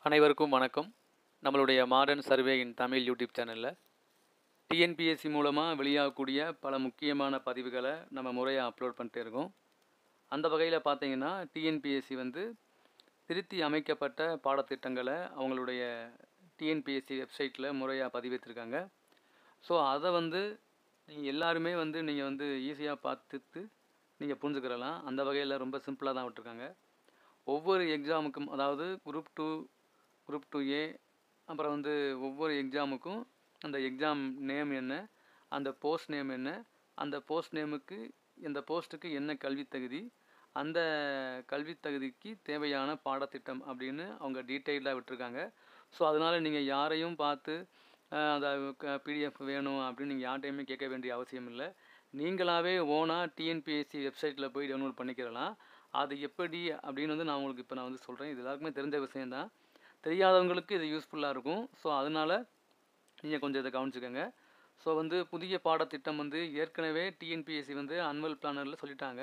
அனைவருக்கும் வணக்கம். நம்மளுடைய மாடர்ன் சர்வே இன் தமிழ் யூடியூப் சேனலில் டிஎன்பிஎஸ்சி மூலமாக வெளியாகக்கூடிய பல முக்கியமான பதிவுகளை நம்ம முறையாக அப்லோட் பண்ணிட்டே இருக்கோம். அந்த வகையில் பார்த்தீங்கன்னா டிஎன்பிஎஸ்சி திருத்தி அமைக்கப்பட்ட பாடத்திட்டங்களை அவங்களுடைய டிஎன்பிஎஸ்சி வெப்சைட்டில் முறையாக பதிவேற்றிருக்காங்க. ஸோ அதை நீங்கள் எல்லாருமே நீங்கள் ஈஸியாக பார்த்துட்டு நீங்கள் புரிஞ்சுக்கிறலாம். அந்த வகையில் ரொம்ப சிம்பிளாக தான் விட்டுருக்காங்க. ஒவ்வொரு எக்ஸாமுக்கும், அதாவது குரூப் 2, குரூப் 2A, அப்புறம் ஒவ்வொரு எக்ஸாமுக்கும் அந்த எக்ஸாம் நேம் என்ன, அந்த போஸ்ட் நேம் என்ன, அந்த போஸ்ட் நேமுக்கு இந்த போஸ்ட்டுக்கு என்ன கல்வித் தகுதி, அந்த கல்வித் தகுதிக்கு தேவையான பாடத்திட்டம் அப்படின்னு அவங்க டீட்டெயிலாக விட்டுருக்காங்க. ஸோ அதனால் நீங்கள் யாரையும் பார்த்து அந்த பிடிஎஃப் வேணும் அப்படின்னு நீங்கள் யார்கிட்டையுமே கேட்க வேண்டிய அவசியம் இல்லை. நீங்களாகவே ஓனாக டிஎன்பிஎஸ்சி வெப்சைட்டில் போய் டவுன்லோட் பண்ணிக்கிறலாம். அது எப்படி அப்படின்னு நான் உங்களுக்கு இப்போ சொல்கிறேன். இது எல்லாருக்குமே தெரிஞ்ச விஷயந்தான். தெரியாதவங்களுக்கு இது யூஸ்ஃபுல்லாக இருக்கும். ஸோ அதனால் நீங்கள் கொஞ்சம் இதை கவனிச்சுக்கோங்க. ஸோ புதிய பாடத்திட்டம் ஏற்கனவே டிஎன்பிஎஸ்சி அனுவல் பிளானரில் சொல்லிட்டாங்க.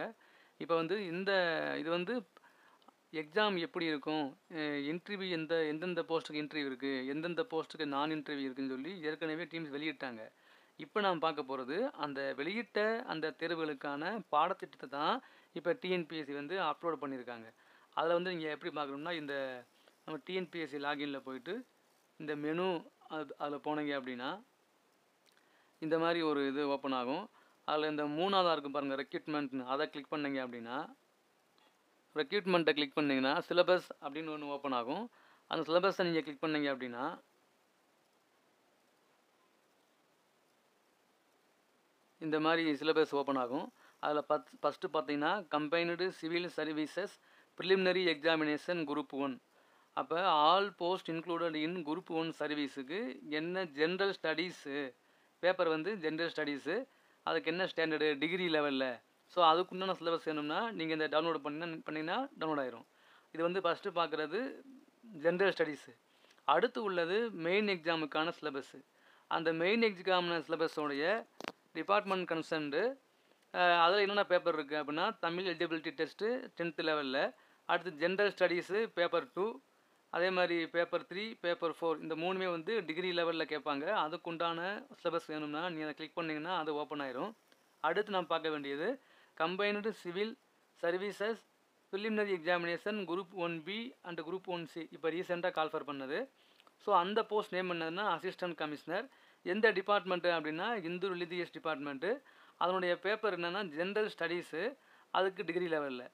இப்போ இது எக்ஸாம் எப்படி இருக்கும், இன்டர்வியூ எந்தெந்த போஸ்ட்டுக்கு இன்டர்வியூ இருக்குது, எந்தெந்த போஸ்ட்டுக்கு நான் இன்டர்வியூ இருக்குதுன்னு சொல்லி ஏற்கனவே டீம்ஸ் வெளியிட்டாங்க. இப்போ நாம் பார்க்க போகிறது அந்த வெளியிட்ட அந்த தேர்வுகளுக்கான பாடத்திட்டத்தை தான் இப்போ டிஎன்பிஎஸ்சி அப்லோட் பண்ணியிருக்காங்க. அதில் நீங்கள் எப்படி பார்க்கணும்னா, இந்த நம்ம டிஎன்பிஎஸ்சி லாகின்ல போயிட்டு இந்த மெனு அதில் போனீங்க அப்படின்னா இந்த மாதிரி ஒரு இது ஓப்பன் ஆகும். அதில் இந்த மூணாவதாக இருக்கும் பாருங்கள், ரெக்ரூட்மெண்ட்னு, அதை கிளிக் பண்ணிங்க அப்படின்னா, ரெக்ரூட்மெண்ட்டை கிளிக் பண்ணிங்கன்னா சிலபஸ் அப்படின்னு ஒன்று ஓப்பன் ஆகும். அந்த சிலபஸை நீங்கள் கிளிக் பண்ணிங்க அப்படின்னா இந்த மாதிரி சிலபஸ் ஓப்பன் ஆகும். அதில் ஃபஸ்ட்டு பார்த்தீங்கன்னா combined civil services preliminary examination group 1. அப்போ all post included in group 1 சர்வீஸுக்கு என்ன general studies paper general studies, அதுக்கு என்ன ஸ்டாண்டர்டு டிகிரி லெவலில். ஸோ அதுக்குண்டான சிலபஸ் வேணும்னா நீங்கள் இந்த டவுன்லோட் பண்ணிங்கன்னா டவுன்லோட் ஆயிரும். இது ஃபஸ்ட்டு பார்க்குறது ஜென்ரல் ஸ்டடீஸு. அடுத்து உள்ளது மெயின் எக்ஸாமுக்கான சிலபஸ்ஸு. அந்த மெயின் எக்ஸாமுக்கான சிலபஸோடைய டிபார்ட்மெண்ட் கன்சர்ன்டு அதில் என்னென்ன பேப்பர் இருக்குது அப்படின்னா, தமிழ் எலிஜிபிலிட்டி டெஸ்ட்டு 10th லெவலில், அடுத்து ஜென்ரல் ஸ்டடீஸு பேப்பர் 2, அதே மாதிரி பேப்பர் 3, பேப்பர் 4, இந்த மூணுமே டிகிரி லெவலில் கேட்பாங்க. அதுக்குண்டான சிலபஸ் வேணும்னா நீங்கள் அதை கிளிக் பண்ணிங்கன்னா அது ஓப்பன் ஆயிரும். அடுத்து நாம் பார்க்க வேண்டியது combined civil services preliminary examination group 1B and group 1C இப்போ ரீசெண்டாக கால்ஃபர் பண்ணது. ஸோ அந்த போஸ்ட் நேம் என்னதுன்னா அசிஸ்டன்ட் கமிஷனர். எந்த டிபார்ட்மெண்ட்டு அப்படின்னா இந்து ரிலிஜியஸ் டிபார்ட்மெண்ட்டு. அதனுடைய பேப்பர் என்னென்னா ஜென்ரல் ஸ்டடீஸு, அதுக்கு டிகிரி லெவலில்.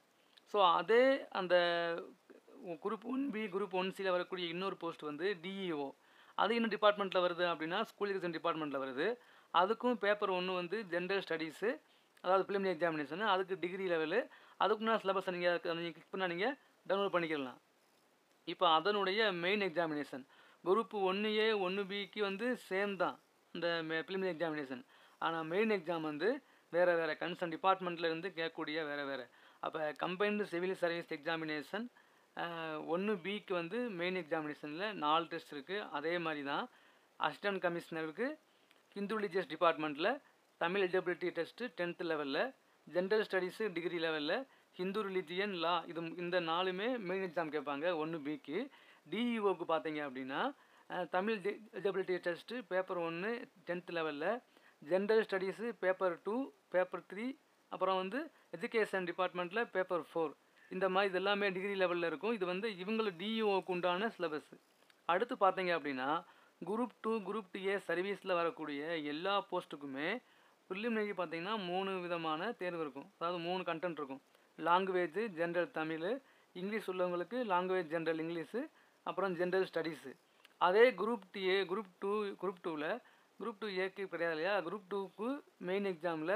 ஸோ அதே அந்த குரூப் 1B குரூப் 1Cயில் வரக்கூடிய இன்னொரு போஸ்ட் டிஇஓ, அது இன்னும் டிபார்ட்மெண்ட்டில் வருது அப்படின்னா ஸ்கூல் எஜுகேஷன் டிபார்ட்மெண்ட்டில் வருது. அதுக்கும் பேப்பர் 1 ஜென்ரல் ஸ்டடீஸு, அதாவது ப்ரிலிமினரி எக்ஸாமினேஷன், அதுக்கு டிகிரி லெவலு. அதுக்குன்னா சிலபஸை நீங்கள் கிளிக் பண்ணால் நீங்கள் டவுன்லோட் பண்ணிக்கலாம். இப்போ அதனுடைய மெயின் எக்ஸாமினேஷன் குரூப் 1A 1Bக்கு சேம் தான் இந்த ப்ரிலிமினரி எக்ஸாமினேஷன். ஆனால் மெயின் எக்ஸாம் வேறு கன்சர்ன் டிபார்ட்மெண்ட்லேருந்து கேட்கக்கூடிய வேறு. அப்போ கம்பைன்டு சிவில் சர்வீஸ் எக்ஸாமினேஷன் 1Bக்கு மெயின் எக்ஸாமினேஷனில் 4 டெஸ்ட் இருக்குது. அதே மாதிரி தான் அசிஸ்டன்ட் கமிஷனருக்கு ஹிந்து ரிலிஜியஸ் டிபார்ட்மெண்ட்டில் தமிழ் எலிஜிபிலிட்டி டெஸ்ட்டு 10th லெவலில், ஜென்ரல் ஸ்டடீஸு டிகிரி லெவலில், ஹிந்து ரிலிஜியன் லா, இந்த 4மே மெயின் எக்ஸாம் கேட்பாங்க 1Bக்கு. டிஇஓக்கு பார்த்தீங்க அப்படின்னா Tamil eligibility test paper 1 10th லெவலில், ஜென்ரல் ஸ்டடீஸு பேப்பர் 2, பேப்பர் 3, அப்புறம் எஜுகேஷன் டிபார்ட்மெண்ட்டில் பேப்பர் 4. இந்த மாதிரி இது எல்லாமே டிகிரி லெவலில் இருக்கும். இது இவங்களுக்கு டிஇஓக்கு உண்டான சிலபஸ். அடுத்து பார்த்தீங்க அப்படின்னா குரூப் 2 குரூப் 2A சர்வீஸில் வரக்கூடிய எல்லா போஸ்ட்டுக்குமே ப்ரிலிமினரி பார்த்தீங்கன்னா 3 விதமான தேர்வு இருக்கும். அதாவது 3 கண்டென்ட் இருக்கும். லாங்குவேஜ் ஜென்ரல் தமிழ், இங்கிலீஷ் உள்ளவங்களுக்கு லாங்குவேஜ் ஜென்ரல் இங்கிலீஷு, அப்புறம் ஜென்ரல் ஸ்டடீஸு. அதே குரூப் 2ல் குரூப் 2Aக்கு கிடையாது இல்லையா, குரூப் 2க்கு மெயின் எக்ஸாமில்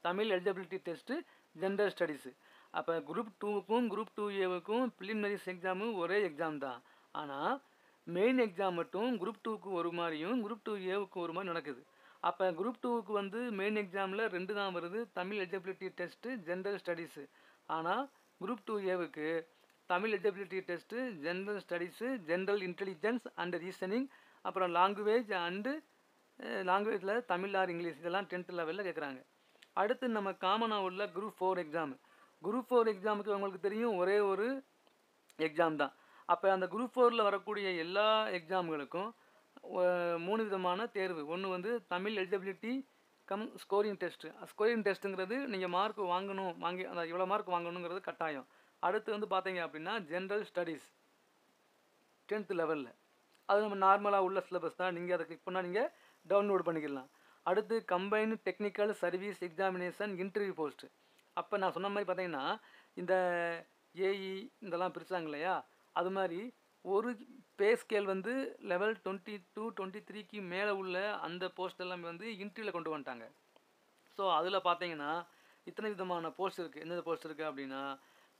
Tamil eligibility test general studies. அப்போ குரூப் 2க்கும் குரூப் 2Aவுக்கும் ப்ரிலிமினரிஸ் எக்ஸாமு ஒரே எக்ஸாம் தான். ஆனால் மெயின் எக்ஸாம் மட்டும் குரூப் 2க்கு ஒரு மாதிரியும் குரூப் 2Aவுக்கு ஒரு மாதிரி நடக்குது. அப்போ குரூப் 2க்கு மெயின் எக்ஸாமில் 2 தான் வருது, தமிழ் எலிஜிபிலிட்டி டெஸ்ட்டு ஜென்ரல் ஸ்டடீஸு. ஆனால் குரூப் 2Aவுக்கு தமிழ் eligibility test general studies, general intelligence and reasoning, அப்புறம் லாங்குவேஜ் அண்டு லாங்குவேஜில் தமிழ் ஆர் இங்கிலீஷ், இதெல்லாம் 10th லெவலில் கேட்குறாங்க. அடுத்து நம்ம காமனாக உள்ள குரூப் 4 எக்ஸாமு. குரூப் 4 எக்ஸாமுக்கு உங்களுக்கு தெரியும் ஒரே ஒரு எக்ஸாம் தான். அப்போ அந்த குரூப் 4ல் வரக்கூடிய எல்லா எக்ஸாம்களுக்கும் 3 விதமான தேர்வு. ஒன்று வந்து தமிழ் eligibility cum scoring test. Scoring டெஸ்ட்டுங்கிறது நீங்கள் மார்க் வாங்கணும், அந்த இவ்வளோ மார்க் வாங்கணுங்கிறது கட்டாயம். அடுத்து வந்து பார்த்தீங்க அப்படின்னா ஜென்ரல் ஸ்டடீஸ் 10th லெவலில், அது நம்ம நார்மலாக உள்ள சிலபஸ் தான். நீங்கள் அதை கிளிக் பண்ணால் நீங்கள் டவுன்லோட் பண்ணிக்கலாம். அடுத்து combined technical service examination interview post. அப்போ நான் சொன்ன மாதிரி பார்த்தீங்கன்னா இந்த ஏஇ இதெல்லாம் பிரிச்சாங்க இல்லையா, அது மாதிரி ஒரு பே ஸ்கேல் வந்து லெவல் 22 23க்கு மேலே உள்ள அந்த போஸ்ட் எல்லாமே வந்து இன்டர்வியூவில் கொண்டு வந்துட்டாங்க. ஸோ அதில் பார்த்தீங்கன்னா இத்தனை விதமான போஸ்ட் இருக்குது. எந்தெந்த போஸ்ட் இருக்குது அப்படின்னா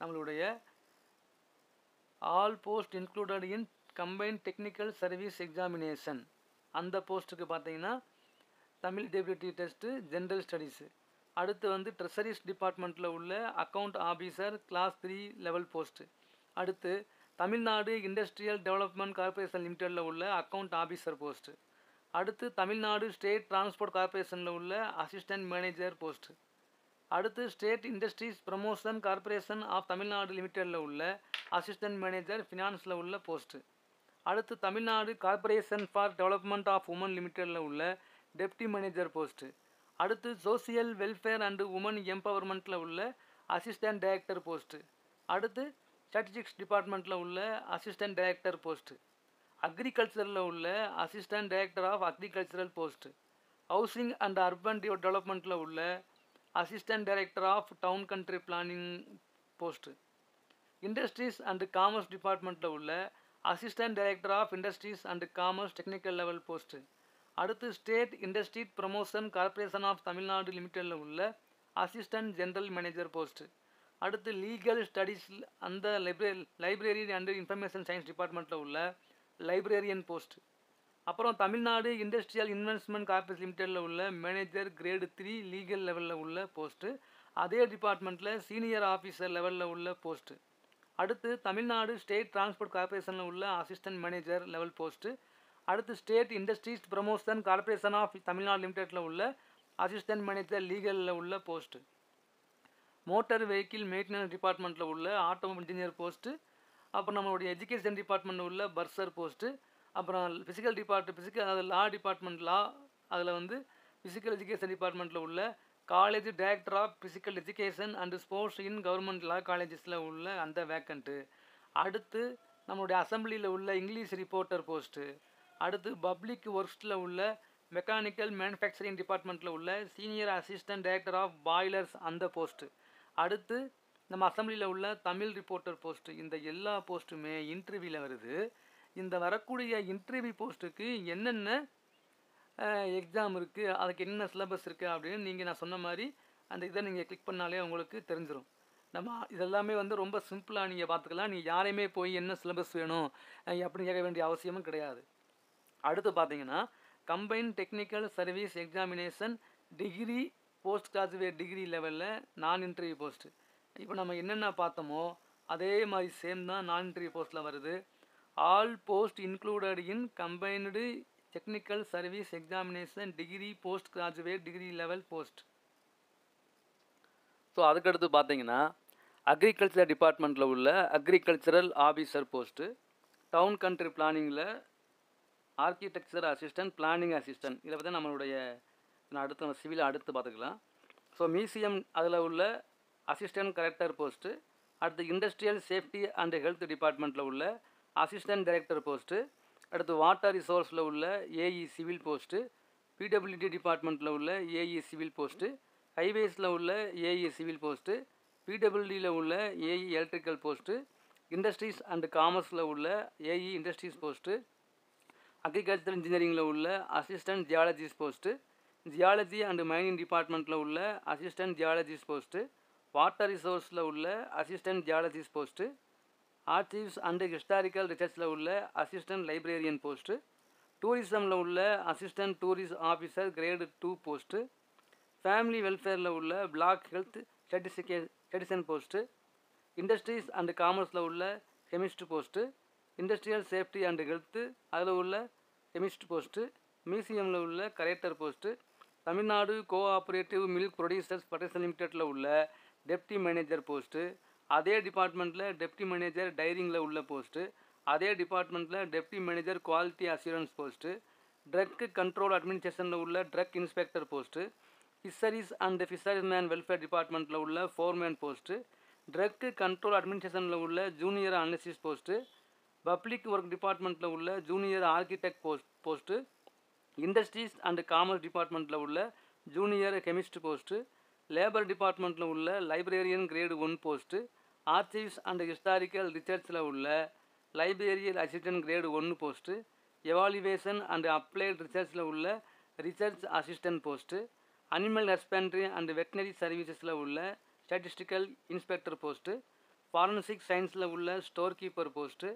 நம்மளுடைய all post included in combined technical service examination, அந்த போஸ்ட்டுக்கு பார்த்தீங்கன்னா Tamil eligibility test, general studies. அடுத்து வந்து ட்ரெஷரிஸ் டிபார்ட்மெண்ட்டில் உள்ள account officer class 3 level post. அடுத்து தமிழ்நாடு இண்டஸ்ட்ரியல் டெவலப்மெண்ட் கார்பரேஷன் லிமிடெடில் உள்ள அக்கௌண்ட் ஆஃபீஸர் போஸ்ட்டு. அடுத்து தமிழ்நாடு ஸ்டேட் டிரான்ஸ்போர்ட் கார்பரேஷனில் உள்ள அசிஸ்டன்ட் மேனேஜர் போஸ்ட்டு. அடுத்து state industries promotion corporation of Tamil Nadu லிமிடெடில் உள்ள அசிஸ்டன்ட் மேனேஜர் ஃபினான்ஸில் உள்ள போஸ்ட்டு. அடுத்து Tamil Nadu corporation for development of women லிமிடெடில் உள்ள டெப்டி மேனேஜர் போஸ்ட்டு. அடுத்து சோசியல் வெல்ஃபேர் அண்டு உமன் எம்பவர்மெண்ட்டில் உள்ள அசிஸ்டன்ட் டைரக்டர் போஸ்ட்டு. அடுத்து ஸ்டாட்டிஸ்டிக்ஸ் டிபார்ட்மெண்ட்டில் உள்ள அசிஸ்டன்ட் டைரக்டர் போஸ்ட்டு. அக்ரிகல்ச்சரில் உள்ள assistant director of agricultural post. Housing and urban டெவலப்மெண்ட்டில் உள்ள assistant director of town country planning post. Industries and commerce டிபார்ட்மெண்ட்டில் உள்ள assistant director of industries and commerce technical level post. அடுத்து state industry promotion corporation of Tamil Nadu லிமிடெடில் உள்ள assistant general manager post. அடுத்து legal studies அந்த library and information science டிபார்ட்மெண்ட்டில் உள்ள librarian post. அப்புறம் தமிழ்நாடு இண்டஸ்ட்ரியல் இன்வெஸ்ட்மெண்ட் கார்பரேஷன் லிமிடெடில் உள்ள மேனேஜர் கிரேடு 3 லீகல் லெவலில் உள்ள போஸ்ட்டு. அதே டிபார்ட்மெண்ட்டில் சீனியர் ஆஃபீஸர் லெவலில் உள்ள போஸ்ட்டு. அடுத்து தமிழ்நாடு ஸ்டேட் டிரான்ஸ்போர்ட் கார்பரேஷனில் உள்ள அசிஸ்டன்ட் மேனேஜர் லெவல் போஸ்ட்டு. அடுத்து state industries promotion corporation of Tamil Nadu லிமிடெடில் உள்ள அசிஸ்டன்ட் மேனேஜர் லீகலில் உள்ள போஸ்ட்டு. மோட்டார் வெஹிக்கிள் மெயின்டெனன்ஸ் டிபார்ட்மெண்ட்டில் உள்ள ஆட்டோமொபைல் இன்ஜினியர் போஸ்ட்டு. அப்புறம் நம்மளுடைய எஜுகேஷன் டிபார்ட்மெண்ட்டில் உள்ள பர்சர் போஸ்ட்டு. அப்புறம் அதாவது லா டிபார்ட்மெண்ட் அதில் வந்து ஃபிசிக்கல் எஜுகேஷன் டிபார்ட்மெண்ட்டில் உள்ள college director of physical education and sports in government law காலேஜஸில் உள்ள அந்த வேக்கண்ட்டு. அடுத்து நம்மளுடைய அசம்பிளியில் உள்ள இங்கிலீஷ் ரிப்போர்ட்டர் போஸ்ட்டு. அடுத்து பப்ளிக் ஒர்க்ஸில் உள்ள மெக்கானிக்கல் மேனுஃபேக்சரிங் டிபார்ட்மெண்ட்டில் உள்ள senior assistant director of boilers அந்த போஸ்ட்டு. அடுத்து நம்ம அசம்பிளியில் உள்ள தமிழ் ரிப்போர்ட்டர் போஸ்ட்டு. இந்த எல்லா போஸ்ட்டுமே இன்டர்வியூவில் வருது. இந்த வரக்கூடிய இன்டர்வியூ போஸ்ட்டுக்கு என்னென்ன எக்ஸாம் இருக்குது, அதுக்கு என்ன சிலபஸ் இருக்குது அப்படின்னு நீங்கள் நான் சொன்ன மாதிரி அந்த இதை நீங்கள் கிளிக் பண்ணாலே உங்களுக்கு தெரிஞ்சிடும். நம்ம இதெல்லாமே வந்து ரொம்ப சிம்பிளாக நீங்கள் பார்த்துக்கலாம். நீங்கள் யாரையுமே போய் என்ன சிலபஸ் வேணும் அப்படின்னு கேட்க வேண்டிய அவசியமும் கிடையாது. அடுத்து பார்த்தீங்கன்னா combine technical service examination degree post graduate degree லெவலில் நான் இன்டர்வியூ போஸ்ட்டு. இப்போ நம்ம என்னென்ன பார்த்தோமோ அதே மாதிரி சேம் தான் நான் இன்டர்வியூ போஸ்ட்டில் வருது. All post included in combined technical service examination degree post graduate degree level post. So அதுக்கடுத்து பார்த்தீங்கன்னா அக்ரிகல்ச்சர் டிபார்ட்மெண்ட்டில் உள்ள agricultural officer post. Town country பிளானிங்கில் ஆர்கிடெக்சர் அசிஸ்டன்ட், பிளானிங் அசிஸ்டன்ட். இதை பற்றி நம்மளுடைய அடுத்து நம்ம சிவிலை அடுத்து பார்த்துக்கலாம். ஸோ மியூசியம் அதில் உள்ள அசிஸ்டன்ட் கலெக்டர் போஸ்ட்டு. அடுத்து இண்டஸ்ட்ரியல் சேஃப்டி அண்ட் ஹெல்த் டிபார்ட்மெண்ட்டில் உள்ள அசிஸ்டன்ட் டைரக்டர் போஸ்ட்டு. அடுத்து வாட்டர் ரிசோர்ஸில் உள்ள ஏஇ சிவில் போஸ்ட்டு. பிடபிள்யூடி டிபார்ட்மெண்ட்டில் உள்ள ஏஇ சிவில் போஸ்ட்டு. ஹைவேஸில் உள்ள ஏஇ சிவில் போஸ்ட்டு. பிடபிள்யூடியில் உள்ள AE electrical post. Industries and காமர்ஸில் உள்ள ஏஇ இண்டஸ்ட்ரீஸ் போஸ்ட்டு. அக்ரிகல்ச்சர் இன்ஜினியரிங்கில் உள்ள assistant geologist post. Geology and mining டிபார்ட்மெண்ட்டில் உள்ள அசிஸ்டன்ட் ஜியாலஜிஸ்ட் போஸ்ட்டு. வாட்டர் ரிசோர்ஸில் உள்ள assistant geologist post. Archives and historical ரிசர்ச்சில் உள்ள அசிஸ்டன்ட் லைப்ரரியன் போஸ்ட்டு. டூரிசமில் உள்ள assistant tourist officer grade 2 post. Family வெல்ஃபேரில் உள்ள block health statistician post. Industries and காமர்ஸில் உள்ள chemist post. Industrial safety and health அதில் உள்ள கெமிஸ்ட் போஸ்ட்டு. மியூசியமில் உள்ள collector post. Tamil Nadu cooperative milk producers federation லிமிடெடில் உள்ள டெப்டி மேனேஜர் போஸ்ட்டு. அதே டிபார்ட்மெண்ட்டில் டெப்டி மேனேஜர் டைரிங்கில் உள்ள போஸ்ட்டு. அதே டிபார்ட்மெண்ட்டில் deputy manager quality assurance post, drug control அட்மினிஸ்ட்ரேஷனில் உள்ள drug inspector post, fisheries and fishermen welfare டிபார்ட்மெண்ட்டில் உள்ள ஃபோர்மேன் போஸ்ட்டு, ட்ரக் கண்ட்ரோல் அட்மினிஸ்ட்ரேஷனில் உள்ள junior analysis post, public work டிபார்ட்மெண்ட்டில் உள்ள junior architect post, industries and commerce டிபார்ட்மெண்ட்டில் உள்ள ஜூனியர் கெமிஸ்ட் போஸ்ட்டு, லேபர் டிபார்ட்மெண்ட்டில் உள்ள librarian grade 1 post, archives and historical ரிசர்ச்சில் உள்ள librarian assistant grade 1 post, evaluation and applied ரிசர்ச்சில் உள்ள research assistant post, animal husbandry and veterinary சர்வீசஸில் உள்ள ஸ்டாட்டிஸ்டிக்கல் இன்ஸ்பெக்டர் போஸ்ட்டு, ஃபாரன்சிக் சயின்ஸில் உள்ள ஸ்டோர் கீப்பர் போஸ்ட்டு,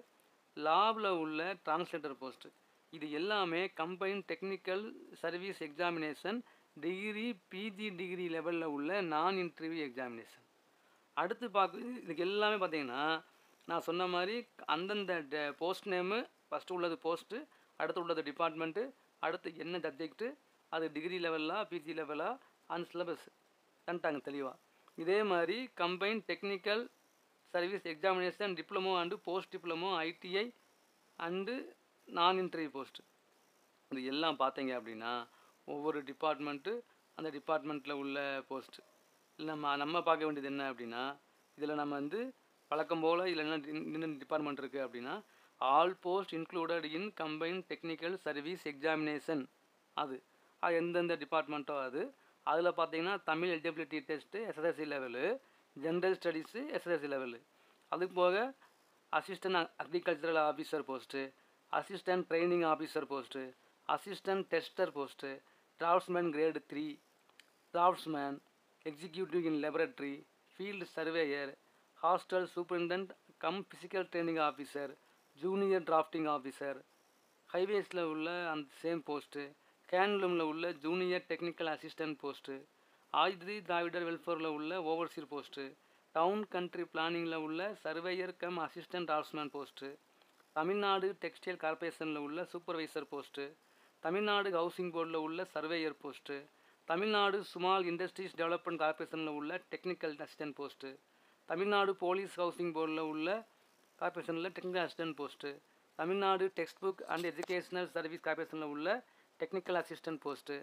லாபில் உள்ள டிரான்ஸ்லேட்டர் போஸ்ட்டு. இது எல்லாமே combine technical service examination degree PG degree லெவலில் உள்ள நான் இன்டர்வியூ எக்ஸாமினேஷன். அடுத்து இதுக்கு எல்லாமே பார்த்தீங்கன்னா நான் சொன்ன மாதிரி அந்தந்த போஸ்ட் நேமு, ஃபஸ்ட்டு உள்ளது போஸ்ட்டு, அடுத்து உள்ளது டிபார்ட்மெண்ட்டு, அடுத்து என்ன சப்ஜெக்ட்டு, அது டிகிரி லெவலாக பிஜி லெவலாக அண்ட் சிலபஸ் தந்துட்டாங்க தெளிவாக. இதே மாதிரி combine technical service examination diploma and post diploma ITI and நான் இன்டர்வியூ போஸ்ட்டு, இது எல்லாம் பார்த்தீங்க அப்படின்னா ஒவ்வொரு டிபார்ட்மெண்ட்டு அந்த டிபார்ட்மெண்ட்டில் உள்ள போஸ்ட்டு. இல்லை நம்ம பார்க்க வேண்டியது என்ன அப்படின்னா, இதில் நம்ம வந்து பழக்கம் போல் இதில் என்ன டிபார்ட்மெண்ட் இருக்குது அப்படின்னா, all post included in combine technical service examination. அது எந்தெந்த டிபார்ட்மெண்ட்டோ அதில் பார்த்தீங்கன்னா Tamil eligibility test SSLC level, general studies SSLC level, அது போக assistant agricultural officer post, assistant training officer post, assistant tester post, draftsman grade 3, draftsman, executive in laboratory, field surveyor, hostel superintendent cum physical training officer, junior drafting officer, ஹைவேஸில் உள்ள அந்த same post, கேன்லூமில் உள்ள junior technical assistant post, ஆயுதி திராவிடர் வெல்ஃபேரில் உள்ள overseer post, town country பிளானிங்கில் உள்ள surveyor cum assistant draughtsman post, Tamil Nadu textile கார்பரேஷனில் உள்ள சூப்பர்வைசர் போஸ்ட்டு, தமிழ்நாடு ஹவுசிங் போர்டில் உள்ள surveyor post, Tamil Nadu small industries development கார்பரேஷனில் உள்ள technical assistant post, Tamil Nadu police housing போர்டில் உள்ள கார்பரேஷனில் technical assistant post, Tamil Nadu text book and educational service கார்பரேஷனில் உள்ள technical assistant post,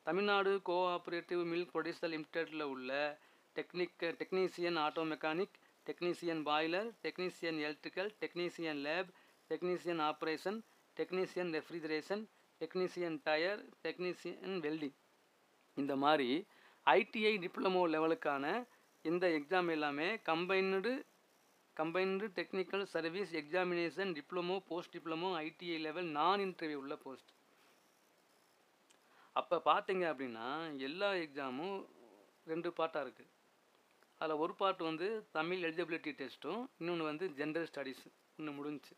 Tamil Nadu cooperative milk producer லிமிடெட்டில் உள்ள technician auto mechanic, technician boiler, technician electrical, technician lab, technician operation, technician refrigeration, technician tyre, technician welding. இந்த மாதிரி ITI diploma லெவலுக்கான இந்த exam எல்லாமே combined technical service examination diploma post diploma ITI level நான் interview உள்ள post. அப்போ பார்த்தீங்க அப்படின்னா எல்லா எக்ஸாமும் 2 பார்ட்டாக இருக்குது. அதில் ஒரு பார்ட் வந்து தமிழ் எலிஜிபிலிட்டி டெஸ்ட்டும், இன்னொன்று வந்து ஜென்ரல் ஸ்டடீஸ் இன்னும் முடிஞ்சிச்சு.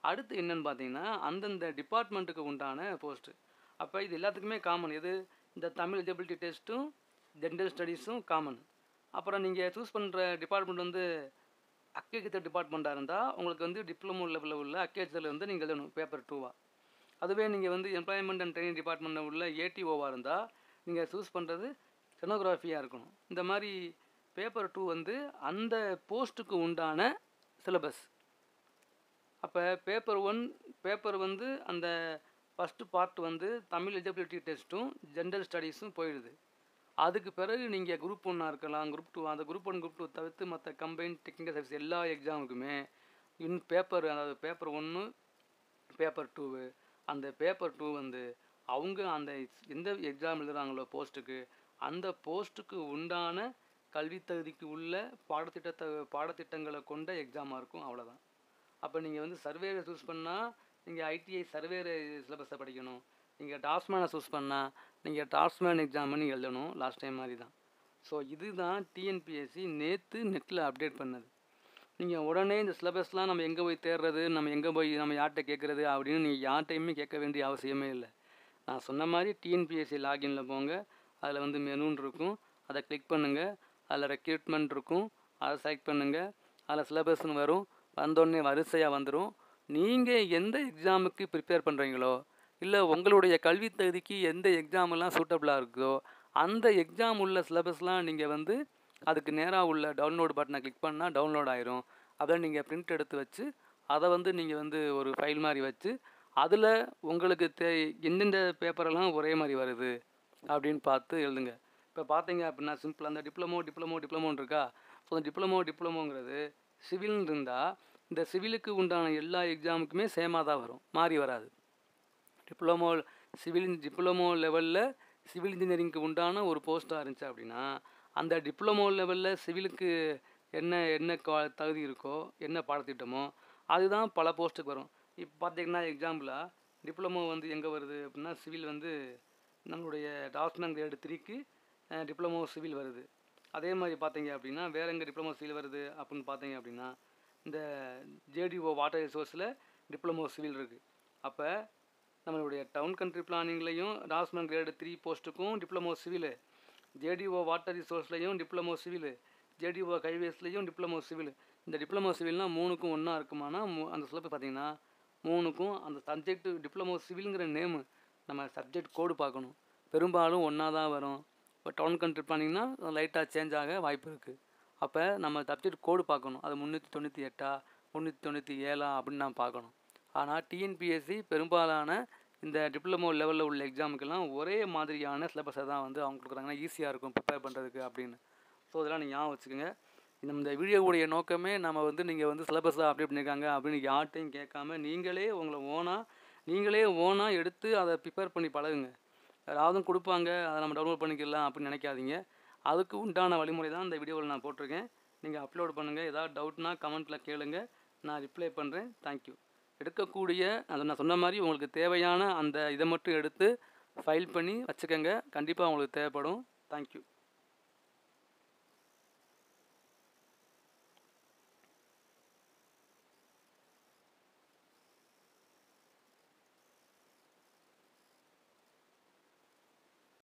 அடுத்து என்னென்னு பார்த்தீங்கன்னா அந்தந்த டிபார்ட்மெண்ட்டுக்கு உண்டான போஸ்ட்டு. அப்போ இது எல்லாத்துக்குமே காமன் எது, இந்த தமிழ் எலிஜிபிலிட்டி டெஸ்ட்டும் ஜென்ரல் ஸ்டடீஸும் காமன். அப்புறம் நீங்கள் சூஸ் பண்ணுற டிபார்ட்மெண்ட் வந்து அக்ரிகல்ச்சர் டிபார்ட்மெண்ட்டாக இருந்தால் உங்களுக்கு வந்து டிப்ளமோ லெவலில் உள்ள அக்ரிகல்ச்சரில் வந்து நீங்கள் எழுதணும் பேப்பர் 2வா. அதுவே நீங்கள் வந்து எம்ப்ளாய்மெண்ட் அண்ட் ட்ரைனிங் டிபார்ட்மெண்ட்டில் உள்ள ஏடிஓவாக இருந்தால் நீங்கள் சூஸ் பண்ணுறது ஸ்டெனோகிராஃபியாக இருக்கணும். இந்த மாதிரி பேப்பர் 2 வந்து அந்த போஸ்ட்டுக்கு உண்டான சிலபஸ். அப்போ பேப்பர் வந்து அந்த ஃபஸ்ட்டு பார்ட் வந்து தமிழ் எலிஜிபிலிட்டி டெஸ்ட்டும் ஜென்ரல் ஸ்டடீஸும் போயிடுது. அதுக்கு பிறகு நீங்கள் குரூப் 1 இருக்கலாம், குரூப் 2, அந்த குரூப் 1 குரூப் 2 தவிர்த்து மற்ற கம்பைன் டெக்னிக்கல் சர்வீஸ் எல்லா எக்ஸாமுக்குமே பேப்பர், அதாவது பேப்பர் 1 பேப்பர் 2, அந்த பேப்பர் 2 வந்து அவங்க அந்த எந்த எக்ஸாம் எழுதுகிறாங்களோ போஸ்ட்டுக்கு, அந்த போஸ்ட்டுக்கு உண்டான கல்வி தகுதிக்கு உள்ள பாடத்திட்டங்களை கொண்ட எக்ஸாமாக இருக்கும், அவ்வளோதான். அப்போ நீங்கள் வந்து சர்வேரை சூஸ் பண்ணால் நீங்கள் ஐடிஐ சர்வேர் சிலபஸை படிக்கணும். நீங்கள் டிராஃப்ட்ஸ்மேனை சூஸ் பண்ணால் நீங்கள் டிராஃப்ட்ஸ்மேன் எக்ஸாம் நீங்கள் எழுதணும், லாஸ்ட் டைம் மாதிரி தான். ஸோ இதுதான் டிஎன்பிஎஸ்சி நேற்று நெட்டில் அப்டேட் பண்ணது. நீங்கள் உடனே இந்த சிலபஸ்லாம் நம்ம எங்கே போய் தேடுறது, நம்ம யார்கிட்ட கேட்குறது அப்படின்னு நீங்கள் யார்கிட்டையுமே கேட்க வேண்டிய அவசியமே இல்லை. நான் சொன்ன மாதிரி டிஎன்பிஎஸ்சி லாகின்ல போங்க, அதில் வந்து மெனூன்னு இருக்கும், அதை கிளிக் பண்ணுங்கள், அதில் ரெக்ரூட்மெண்ட் இருக்கும், அதை செலக்ட் பண்ணுங்கள், அதில் சிலபஸ்ன்னு வரும், வந்தோடனே வரிசையாக வந்துடும். நீங்கள் எந்த எக்ஸாமுக்கு ப்ரிப்பேர் பண்ணுறீங்களோ, இல்லை உங்களுடைய கல்வி தகுதிக்கு எந்த எக்ஸாமெல்லாம் சூட்டபிளாக இருக்குதோ அந்த எக்ஸாம் உள்ள சிலபஸ்லாம் நீங்கள் வந்து அதுக்கு நேராக உள்ள டவுன்லோடு பட்டனை கிளிக் பண்ணால் டவுன்லோட் ஆயிரும். அதை நீங்கள் பிரிண்ட் எடுத்து வச்சு அதை வந்து நீங்கள் வந்து ஒரு ஃபைல் மாதிரி வச்சு அதில் உங்களுக்கு எந்தெந்த பேப்பரெல்லாம் ஒரே மாதிரி வருது அப்படின்னு பார்த்து எழுதுங்க. இப்போ பார்த்தீங்க அப்படின்னா சிம்பிளாக அந்த டிப்ளமோன்னு இருக்கா. ஸோ அந்த டிப்ளமோங்கிறது சிவில்னு இருந்தால் இந்த சிவிலுக்கு உண்டான எல்லா எக்ஸாமுக்குமே சேமாக தான் வரும், மாறி வராது. டிப்ளமோ லெவலில் சிவில் இன்ஜினியரிங்க்கு உண்டான ஒரு போஸ்ட்டாக இருந்துச்சு அப்படின்னா அந்த டிப்ளமோ லெவலில் சிவிலுக்கு என்ன தகுதி இருக்கோ, என்ன பாடத்திட்டமோ அதுதான் பல போஸ்ட்டுக்கு வரும். இப்போ பார்த்தீங்கன்னா எக்ஸாம்பிளாக டிப்ளமோ வந்து எங்கே வருது அப்படின்னா சிவில் வந்து நம்மளுடைய டாஸ்மேன் கிரேடு 3க்கு டிப்ளமோ சிவில் வருது. அதே மாதிரி பார்த்தீங்க அப்படின்னா வேறு எங்கே டிப்ளமோ சிவில் வருது அப்படின்னு பார்த்தீங்க அப்படின்னா இந்த ஜேடிஓ வாட்டர் ரிசோர்ஸில் டிப்ளமோ சிவில் இருக்குது. அப்போ நம்மளுடைய டவுன் கண்ட்ரி பிளானிங்லேயும் டாஸ்மேன் கிரேடு 3 போஸ்ட்டுக்கும் டிப்ளமோ சிவிலு, ஜேடிஓ வாட்டர் ரிசோர்ஸ்லையும் டிப்ளமோ சிவிலு, ஜேடிஓ ஹைவேஸ்லையும் டிப்ளமோ சிவில். இந்த டிப்ளமோ சிவில்னால் 3க்கும் ஒன்றா இருக்குமானா அந்த சிலபஸ் பார்த்தீங்கன்னா 3க்கும் அந்த சப்ஜெக்ட் டிப்ளமோ சிவிலுங்கிற நேமு நம்ம சப்ஜெக்ட் கோடு பார்க்கணும். பெரும்பாலும் ஒன்றா தான் வரும். இப்போ டவுன் கண்ட்ரி பிளானிங்னா லைட்டாக சேஞ்ச் ஆக வாய்ப்பு இருக்குது. அப்போ நம்ம சப்ஜெக்ட் கோடு பார்க்கணும். அது 398 397 அப்படின்னு நான் பார்க்கணும். ஆனால் டிஎன்பிஎஸ்சி பெரும்பாலான இந்த டிப்ளமோ லெவலில் உள்ள எக்ஸாமுக்கெல்லாம் ஒரே மாதிரியான சிலபஸை தான் வந்து அவங்க கொடுக்குறாங்கன்னா ஈஸியாக இருக்கும் ப்ரிப்பேர் பண்ணுறதுக்கு அப்படின்னு. ஸோ இதெல்லாம் நீங்கள் ஞாபகம் வச்சுக்கோங்க. இந்த வீடியோவுடைய நோக்கமே நம்ம வந்து நீங்கள் வந்து சிலபஸாக அப்படி பண்ணியிருக்காங்க அப்படின்னு யார்ட்டையும் கேட்காம நீங்களே ஓனாக எடுத்து அதை ப்ரிப்பேர் பண்ணி பழகுங்க. யாராவது கொடுப்பாங்க அதை நம்ம டவுன்லோட் பண்ணிக்கலாம் அப்படின்னு நினைக்காதீங்க. அதுக்கு உண்டான வழிமுறை தான் இந்த வீடியோவில் நான் போட்டிருக்கேன். நீங்கள் அப்லோட் பண்ணுங்கள். ஏதாவது டவுட்னா கமெண்ட்டில் கேளுங்க, நான் ரிப்ளை பண்ணுறேன். தேங்க்யூ. எடுக்கக்கூடிய அதை நான் சொன்ன மாதிரி உங்களுக்கு தேவையான அந்த இதை மட்டும் எடுத்து ஃபைல் பண்ணி வச்சுக்கோங்க. கண்டிப்பாக உங்களுக்கு தேவைப்படும். தேங்க்யூ.